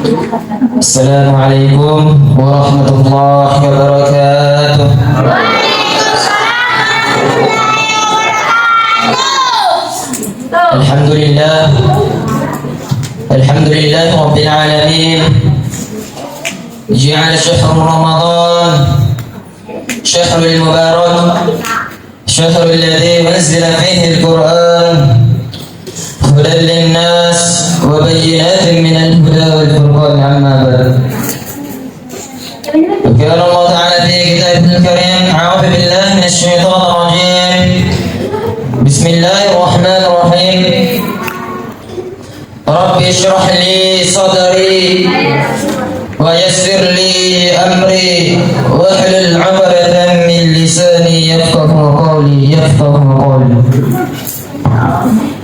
Assalamualaikum warahmatullahi wabarakatuh. Alhamdulillah, alhamdulillah rabbil alamin. Ja'ala syahr Ramadan syahrul mubarak, syahrul ladzi unzila fihi al-Qur'an hudan lin-nas wa bayyinatin minal huda wal furqan, amma ba'd. قال الله تعالى في كتابه الكريم: أعوذ بالله من الشيطان الرجيم. بسم الله الرحمن الرحيم. رب اشرح لي صدري ويسر لي أمري واحلل عقدة من لساني يفقه قولي.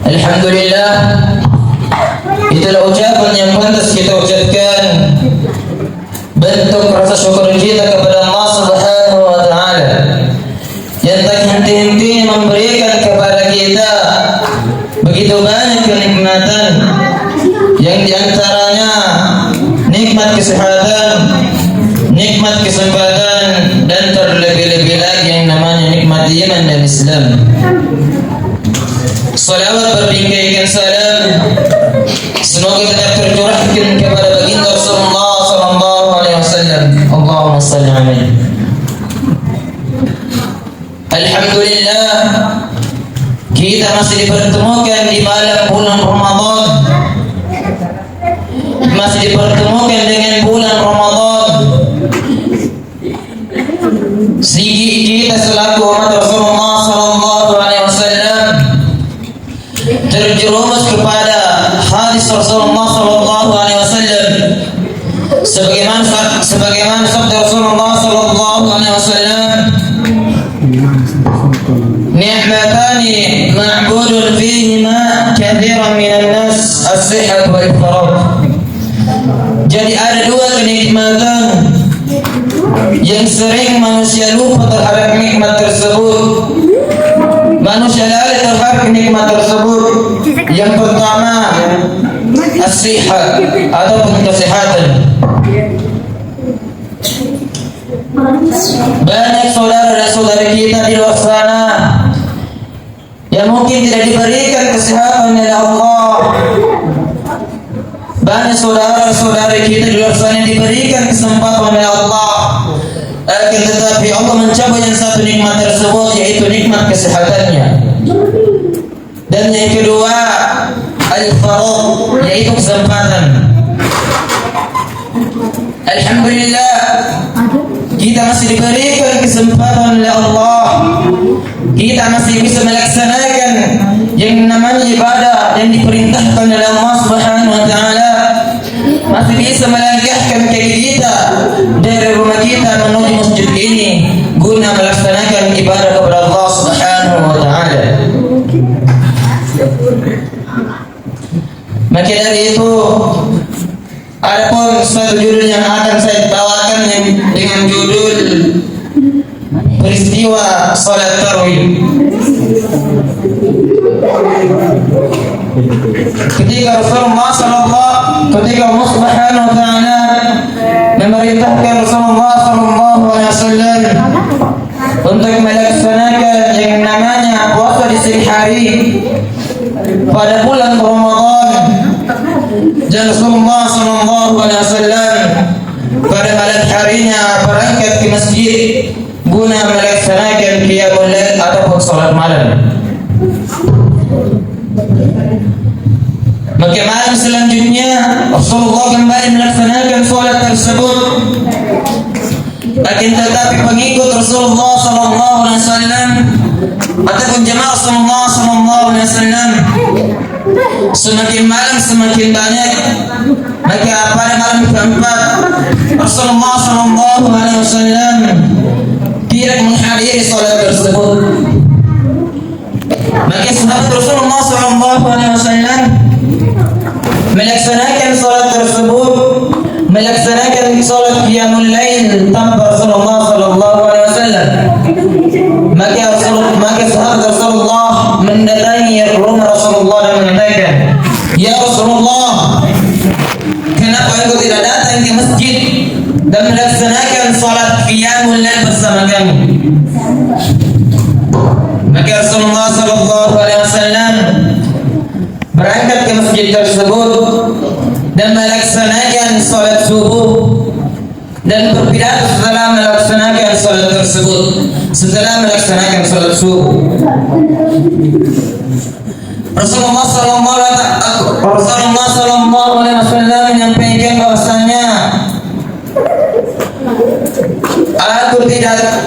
Alhamdulillah, itulah ucapan yang pantas kita ucapkan, bentuk rasa syukur kita kepada Allah Subhanahu wa Ta'ala yang tak henti-hentinya memberikan kepada kita begitu banyak kenikmatan, yang diantaranya nikmat kesehatan, nikmat kesempatan, dan terlebih-lebih lagi yang namanya nikmat iman dan Islam. Salawat berbingkaikan salam semoga tetap tercurahkan kepada baginda Rasulullah sallallahu alaihi wasallam. Allahumma shalli alaihi. Alhamdulillah, kita masih dipertemukan di malam bulan Ramadan, masih dipertemukan dengan bulan Ramadan. Kita selaku umat Rasulullah sallallahu alaihi wasallam terjerumus kepada hadis Rasulullah sallallahu alaihi wasallam, sebagaimana sabda Rasulullah sallallahu alaihi wasallam, ni'matani ma'budun fihima katsiran minan nas, as-sihhat wal faragh. Jadi ada dua kenikmatan yang sering manusia lupa terhadap nikmat tersebut. Manusia lalai terhadap nikmat tersebut. Yang pertama, as-sihhat ataupun kesehatan. Banyak saudara dan saudari kita di luar sana yang mungkin tidak diberikan kesehatan oleh Allah. Banyak saudara-saudari kita di luar sana yang diberikan kesempatan oleh Allah, akan tetapi Allah mencabut yang satu nikmat tersebut, yaitu nikmat kesehatannya. Dan yang kedua, al-faragh, yaitu kesempatan. Alhamdulillah, kita masih diberikan kesempatan oleh Allah. Kita masih bisa melaksanakan yang namanya ibadah yang diperintahkan oleh Allah Subhanahu wa Ta'ala. Masih bisa melangkahkan kaki kita dari rumah kita menuju masjid ini guna melaksanakan ibadah kepada Allah Subhanahu wa Ta'ala. Maka dari itu, adapun suatu judul yang akan saya bawakan dengan judul peristiwa salat tarawih. Ketika Rasulullah Allah Subhanahu wa Ta'ala memerintahkan Rasulullah sallallahu alaihi wasallam untuk melaksanakan yang namanya puasa di siang hari pada bulan Ramadan, dan Rasulullah sallallahu alaihi wasallam pada malam harinya berangkat ke masjid guna melaksanakan qiyamul lail ataupun salat malam. Maka malam selanjutnya Rasulullah kembali melaksanakan salat tersebut. Akan tetapi pengikut Rasulullah sallallahu alaihi wasallam ataupun jemaah Rasulullah sallallahu alaihi wasallam semakin malam semakin banyak. Maka pada malam keempat Rasulullah sallallahu alaihi wasallam tidak menghadiri salat tersebut. Maka sahabat Rasulullah sallallahu alaihi wasallam melaksanakan salat tersebut, melaksanakan salat qiyamul lail tanpa Rasulullah sallallahu alaihi wasallam. Maka sahabat Rasulullah mendatangi rumah Rasulullah dan mengatakan, "Ya Rasulullah, kenapa engkau tidak dan melaksanakan salat qiyamul lail bersama kami. Maka Rasulullah sallallahu alaihi wasallam berangkat ke masjid tersebut dan melaksanakan salat subuh dan berpidato setelah melaksanakan salat tersebut. Setelah melaksanakan salat subuh, Rasulullah sallallahu alaihi wasallam menyampaikan bahwasanya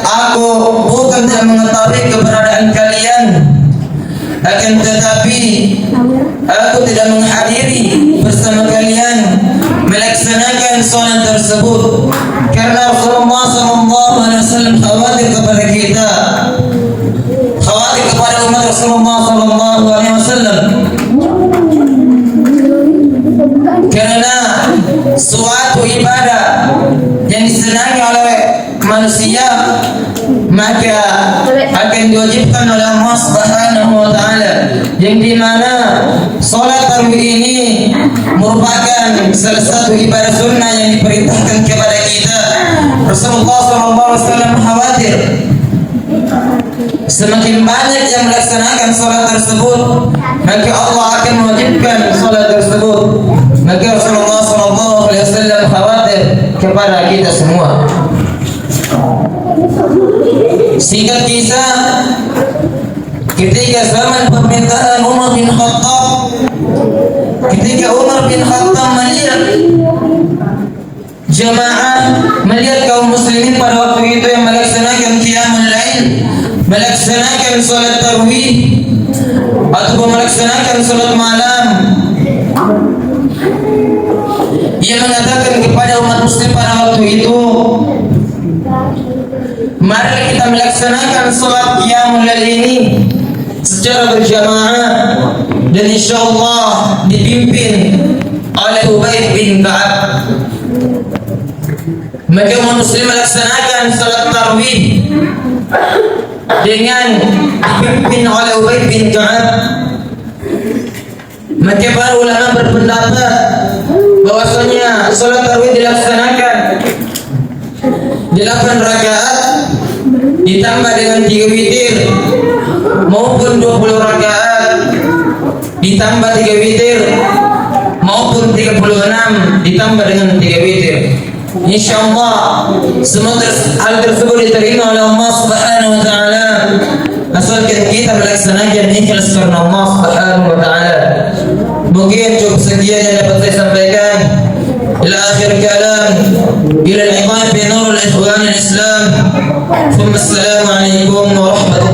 aku bukan tidak mengetahui keberadaan kalian, akan tetapi aku tidak menghadiri bersama kalian melaksanakan salat tersebut karena Rasulullah sallallahu alaihi wasallam khawatir kepada kita, khawatir kepada umat Rasulullah sallallahu alaihi wasallam, karena suatu ibadah yang disenangi oleh manusia maka akan diwajibkan oleh Allah Subhanahu wa taala, yang dimana salat tarawih ini merupakan salah satu ibadah sunnah yang diperintahkan kepada kita. Rasulullah SAW khawatir semakin banyak yang melaksanakan salat tersebut maka Allah akan mewajibkan salat tersebut. Maka Rasulullah SAW khawatir kepada kita semua. Singkat kisah, ketika zaman pemerintahan Umar bin Khattab, ketika Umar bin Khattab melihat jamaah, melihat kaum muslimin pada waktu itu yang melaksanakan qiyamul lail, melaksanakan salat tarawih ataupun melaksanakan salat malam, ia mengatakan kepada umat muslim pada waktu itu, mari kita melaksanakan salat qiyamul lail ini secara berjamaah dan insyaallah dipimpin oleh Ubay bin Ka'ab. Maka umat muslim melaksanakan salat tarawih dengan dipimpin oleh Ubay bin Ka'ab. Maka para ulama berpendapat bahwasanya salat tarawih dilaksanakan 8 rakaat ditambah dengan 3 witir maupun 20 rakaat ditambah 3 witir maupun 36 ditambah dengan 3 witir. Insyaallah semoga hal tersebut diterima oleh Allah Subhanahu wa taala asalkan kita melaksanakan ikhlas karena Allah Subhanahu wa taala. Mungkin cukup sekian yang dapat saya sampaikan. إلى آخر كلام إلى اللقاء في نور الإخوان الإسلام ثم السلام عليكم ورحمة الله